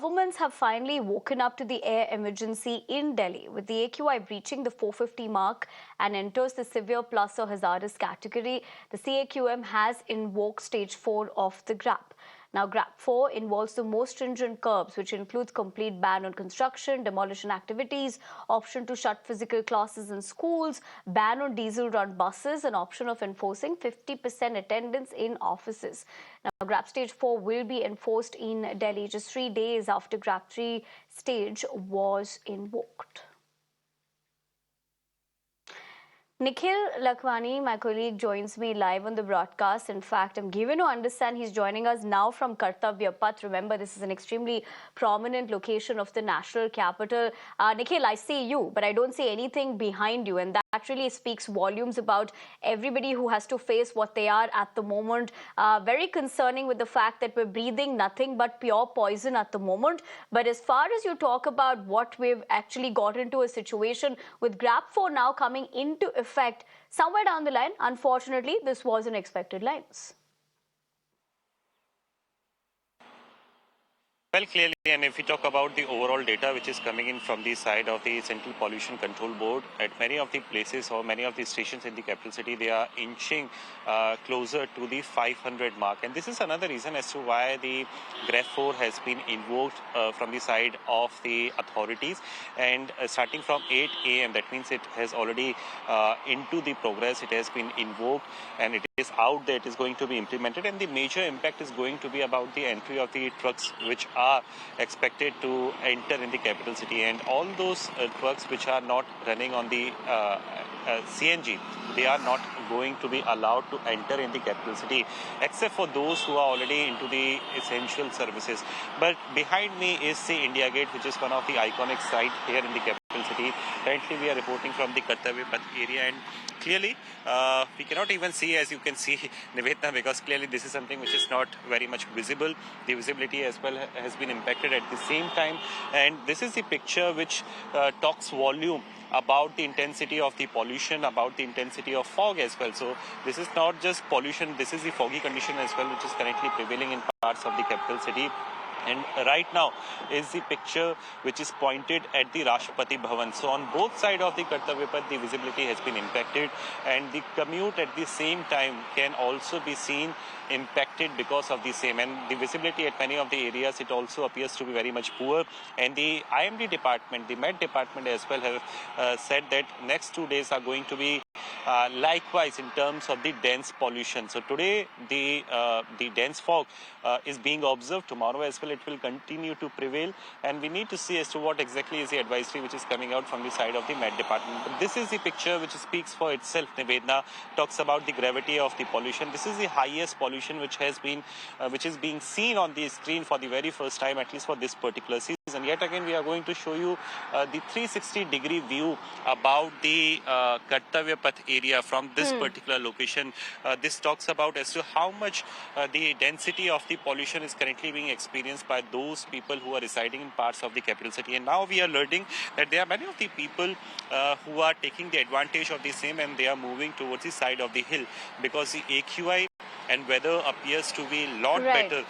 governments have finally woken up to the air emergency in Delhi, with the AQI breaching the 450 mark and enters the severe plus or hazardous category. The CAQM has invoked stage 4 of the Grap. Now, Grap 4 involves the most stringent curbs, which includes complete ban on construction, demolition activities, option to shut physical classes in schools, ban on diesel-run buses, and option of enforcing 50% attendance in offices. Now, Grap Stage 4 will be enforced in Delhi just 3 days after Grap 3 stage was invoked. Nikhil Lakhwani, my colleague, joins me live on the broadcast. In fact, I'm given to understand he's joining us now from Kartavya Path. Remember, this is an extremely prominent location of the national capital. Nikhil, I see you, but I don't see anything behind you. And that really speaks volumes about everybody who has to face what they are at the moment. Very concerning with the fact that we're breathing nothing but pure poison at the moment. But as far as you talk about what we've actually got into a situation with Grap 4 now coming into effect, somewhere down the line, unfortunately, this wasn't expected lines. Well, clearly, and if we talk about the overall data which is coming in from the side of the Central Pollution Control Board, at many of the places or many of the stations in the capital city, they are inching closer to the 500 mark. And this is another reason as to why the Grap 4 has been invoked from the side of the authorities. And starting from 8 a.m., that means it has already into the progress, it has been invoked and it is out there, it is going to be implemented. And the major impact is going to be about the entry of the trucks which are expected to enter in the capital city, and all those trucks which are not running on the CNG, they are not going to be allowed to enter in the capital city, except for those who are already into the essential services. But behind me is the India Gate, which is one of the iconic sites here in the capital city. Currently, we are reporting from the Kartavya Path area, and clearly, we cannot even see, as you can see, Nivedna, because clearly this is something which is not very much visible. The visibility as well has been impacted at the same time, and this is the picture which talks volume about the intensity of the pollution, about the intensity of fog as well. So this is not just pollution, this is the foggy condition as well, which is currently prevailing in parts of the capital city. And right now is the picture which is pointed at the Rashtrapati Bhavan. So on both sides of the Kartavya Path, the visibility has been impacted, and the commute at the same time can also be seen impacted because of the same. And the visibility at many of the areas, it also appears to be very much poor. And the IMD department, the Met department as well have said that next 2 days are going to be likewise in terms of the dense pollution. So today the dense fog is being observed. Tomorrow as well it will continue to prevail, and we need to see as to what exactly is the advisory which is coming out from the side of the Met department. But this is the picture which speaks for itself. Nivedna talks about the gravity of the pollution. This is the highest pollution which has been which is being seen on the screen for the very first time, at least for this particular season. And yet again we are going to show you the 360-degree view about the Kartavya Path area from this particular location. This talks about as to how much the density of the pollution is currently being experienced by those people who are residing in parts of the capital city. And now we are learning that there are many of the people who are taking the advantage of the same, and they are moving towards the side of the hill because the AQI and weather appears to be a lot better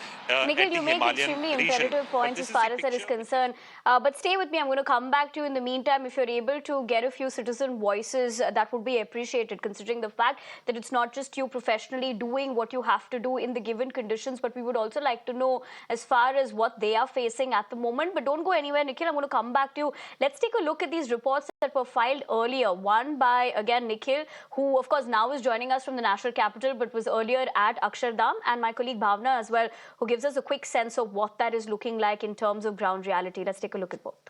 Nikhil, at the you make Himalayan extremely region. imperative points as far as that is concerned. But stay with me. I'm going to come back to you in the meantime. If you're able to get a few citizen voices, that would be appreciated, considering the fact that it's not just you professionally doing what you have to do in the given conditions, but we would also like to know as far as what they are facing at the moment. But don't go anywhere, Nikhil. I'm going to come back to you. Let's take a look at these reports that were filed earlier. One by, again, Nikhil, who, of course, now is joining us from the national capital, but was earlier at Akshardham, and my colleague Bhavna as well, who gives us a quick sense of what that is looking like in terms of ground reality. Let's take a look at both.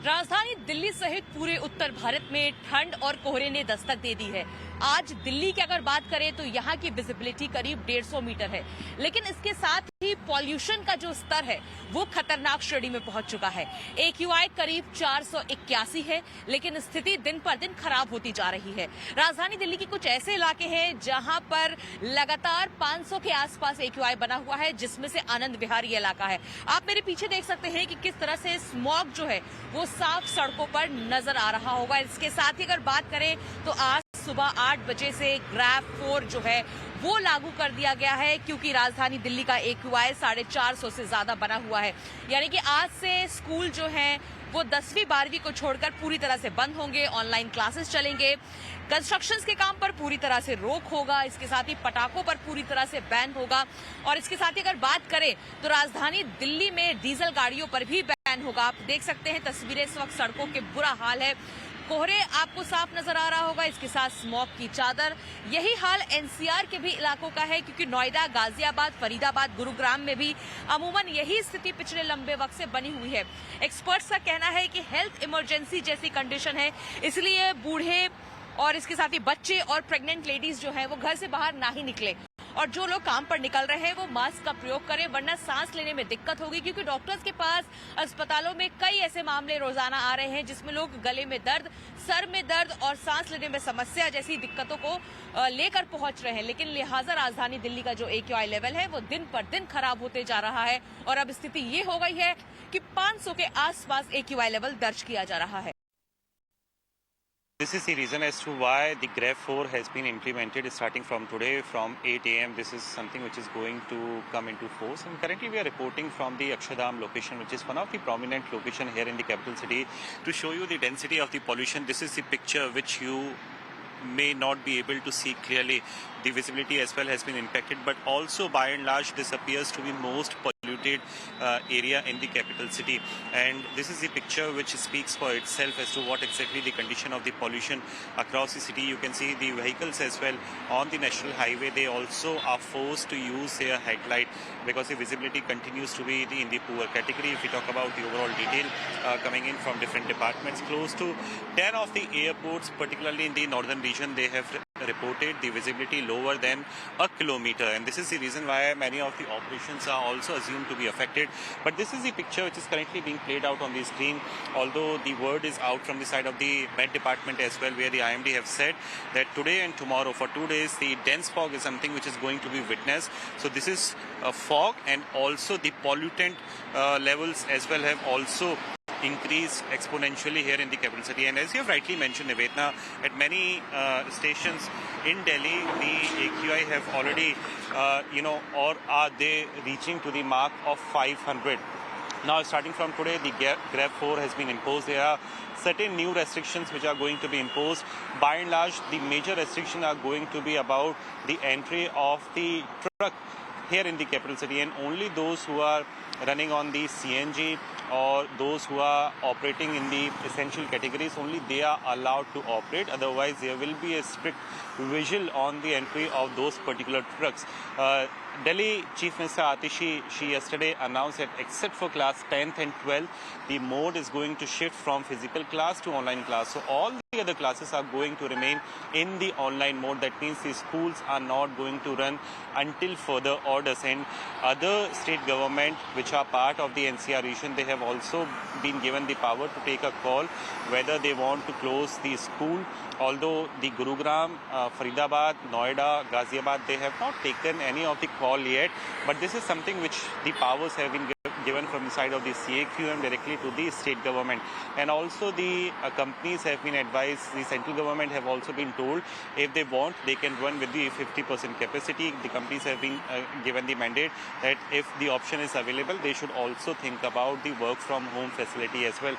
राजधानी दिल्ली सहित पूरे उत्तर भारत में ठंड और कोहरे ने दस्तक दे दी है। आज दिल्ली की अगर बात करें तो यहाँ की विजिबिलिटी करीब 150 मीटर है, लेकिन इसके साथ ही पॉल्यूशन का जो स्तर है वो खतरनाक श्रेणी में पहुंच चुका है। AQI करीब 481 है, लेकिन स्थिति दिन पर दिन खराब होती जा रही है। राजधानी दिल्ली के कुछ ऐसे इलाके हैं जहां पर लगातार 500 के आसपास AQI बना हुआ है, जिसमें से आनंद विहार ये इलाका है। आप मेरे पीछे देख सकते हैं कि किस तरह से स्मॉग जो है वो साफ सड़कों पर नजर आ रहा होगा। इसके साथ ही अगर बात करें तो आज सुबह 8 बजे से ग्रैप 4 जो है वो लागू कर दिया गया है, क्योंकि राजधानी दिल्ली का AQI 450 से ज्यादा बना हुआ है। यानी कि आज से स्कूल जो है वो 10वीं 12वीं को छोड़कर पूरी तरह से बंद होंगे, ऑनलाइन क्लासेस चलेंगे, कंस्ट्रक्शंस के काम पर पूरी तरह से रोक होगा, इसके साथ ही पटाखों पर पूरी तरह से बैन होगा। और इसके साथ ही अगर बात करें तो राजधानी दिल्ली में डीजल गाड़ियों पर भी बैन होगा। आप देख सकते हैं तस्वीरें, इस वक्त सड़कों के बुरा हाल है, कोहरे आपको साफ नजर आ रहा होगा, इसके साथ स्मॉग की चादर। यही हाल NCR के भी इलाकों का है, क्योंकि नोएडा, गाजियाबाद, फरीदाबाद, गुरुग्राम में भी अमूमन यही स्थिति पिछले लंबे वक्त से बनी हुई है। एक्सपर्ट्स का कहना है कि हेल्थ इमरजेंसी जैसी कंडीशन है, इसलिए बूढ़े और इसके साथ ही बच्चे और प्रेग्नेंट लेडीज जो है वो घर से बाहर ना ही निकले, और जो लोग काम पर निकल रहे हैं वो मास्क का प्रयोग करें, वरना सांस लेने में दिक्कत होगी। क्योंकि डॉक्टर्स के पास अस्पतालों में कई ऐसे मामले रोजाना आ रहे हैं जिसमें लोग गले में दर्द, सर में दर्द और सांस लेने में समस्या जैसी दिक्कतों को लेकर पहुंच रहे हैं। लेकिन लिहाजा राजधानी दिल्ली का जो AQI लेवल है वो दिन पर दिन खराब होते जा रहा है, और अब स्थिति ये हो गई है कि 500 के आसपास AQI लेवल दर्ज किया जा रहा है। This is the reason as to why the Grap 4 has been implemented starting from today from 8 a.m. This is something which is going to come into force, and currently we are reporting from the Akshardham location, which is one of the prominent location here in the capital city, to show you the density of the pollution. This is the picture which you may not be able to see clearly. The visibility as well has been impacted, but also by and large this appears to be most polluted area in the capital city, and this is the picture which speaks for itself as to what exactly the condition of the pollution across the city. You can see the vehicles as well on the national highway, they also are forced to use their headlight because the visibility continues to be in the poor category. If we talk about the overall detail coming in from different departments, close to 10 of the airports, particularly in the northern region, they have reported the visibility lower than a kilometer, and this is the reason why many of the operations are also assumed to be affected. But this is the picture which is currently being played out on the screen, although the word is out from the side of the Met Department as well, where the IMD have said that today and tomorrow for 2 days the dense fog is something which is going to be witnessed. So this is fog, and also the pollutant levels as well have also increased exponentially here in the capital city. And as you have rightly mentioned, Nivedna, at many stations in Delhi, the AQI have already, or are they reaching to the mark of 500. Now, starting from today, the Grap 4 has been imposed. There are certain new restrictions which are going to be imposed. By and large, the major restrictions are going to be about the entry of the truck here in the capital city, and only those who are running on the CNG or those who are operating in the essential categories, only they are allowed to operate. Otherwise, there will be a strict visual on the entry of those particular trucks. Delhi Chief Minister Atishi, she yesterday announced that except for class 10th and 12th, the mode is going to shift from physical class to online class. So all the other classes are going to remain in the online mode. That means the schools are not going to run until further orders. And other state government which are part of the NCR region, they have also been given the power to take a call whether they want to close the school. Although the Gurugram, Faridabad, Noida, Ghaziabad, they have not taken any of the call yet, but this is something which the powers have been given from the side of the CAQM directly to the state government. And also the companies have been advised, the central government have also been told if they want, they can run with the 50% capacity. The companies have been given the mandate that if the option is available, they should also think about the work from home facility as well.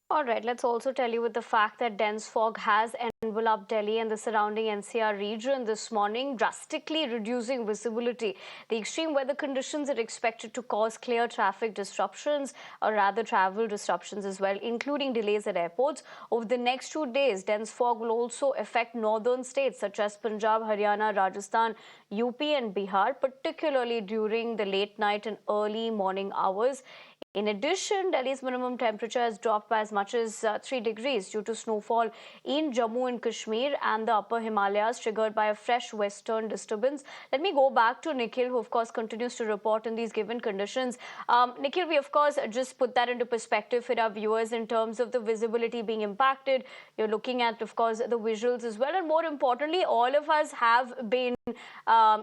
All right, let's also tell you with the fact that dense fog has enveloped Delhi and the surrounding NCR region this morning, drastically reducing visibility. The extreme weather conditions are expected to cause clear traffic disruptions, or rather travel disruptions as well, including delays at airports. Over the next 2 days, dense fog will also affect northern states such as Punjab, Haryana, Rajasthan, UP and Bihar, particularly during the late night and early morning hours. In addition, Delhi's minimum temperature has dropped by as much as 3 degrees due to snowfall in Jammu and Kashmir and the upper Himalayas triggered by a fresh western disturbance. Let me go back to Nikhil, who of course continues to report in these given conditions. Nikhil, we of course just put that into perspective for our viewers in terms of the visibility being impacted. You're looking at, of course, the visuals as well. And more importantly, all of us have been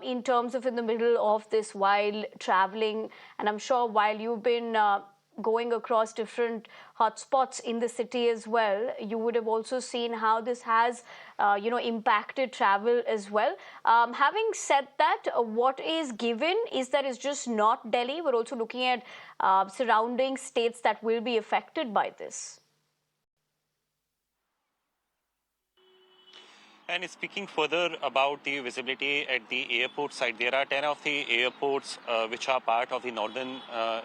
in terms of in the middle of this while traveling. And I'm sure while you've been going across different hotspots in the city as well, you would have also seen how this has, impacted travel as well. Having said that, what is given is that it's just not Delhi. We're also looking at surrounding states that will be affected by this. And speaking further about the visibility at the airport side, there are 10 of the airports which are part of the northern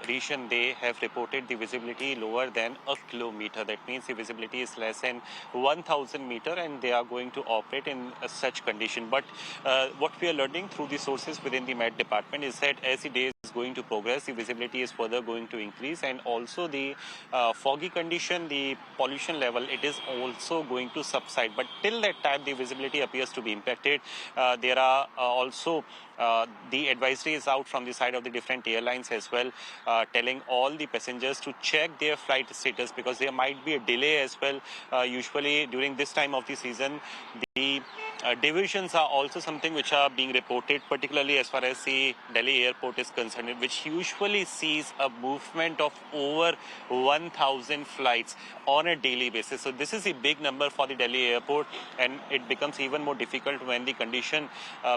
region. They have reported the visibility lower than a kilometer. That means the visibility is less than 1,000 meter, and they are going to operate in such condition. But what we are learning through the sources within the Met Department is that as the days is going to progress, the visibility is further going to increase, and also the foggy condition, the pollution level, it is also going to subside. But till that time, the visibility appears to be impacted. There are also the advisory is out from the side of the different airlines as well, telling all the passengers to check their flight status, because there might be a delay as well. Usually during this time of the season, the divisions are also something which are being reported, particularly as far as the Delhi airport is concerned, which usually sees a movement of over 1,000 flights on a daily basis. So this is a big number for the Delhi airport, and it becomes even more difficult when the condition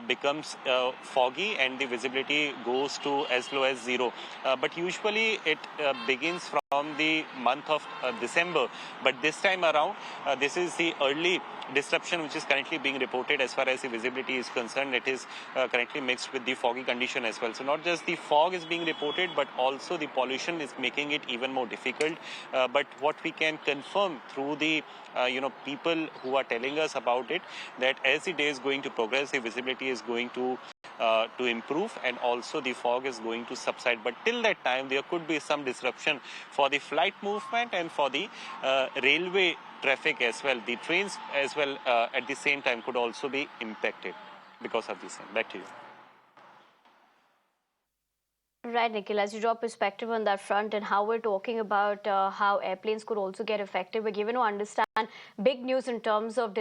becomes foggy and the visibility goes to as low as zero. But usually it begins from the month of December. But this time around, this is the early disruption which is currently being reported as far as the visibility is concerned. It is currently mixed with the foggy condition as well. So not just the fog is being reported, but also the pollution is making it even more difficult. But what we can confirm through the people who are telling us about it, that as the day is going to progress, the visibility is going to improve, and also the fog is going to subside. But till that time, there could be some disruption for the flight movement and for the railway traffic as well. The trains as well at the same time could also be impacted because of this. Back to you. Right, Nikhil, as you draw perspective on that front and how we're talking about how airplanes could also get affected, we're given to understand big news in terms of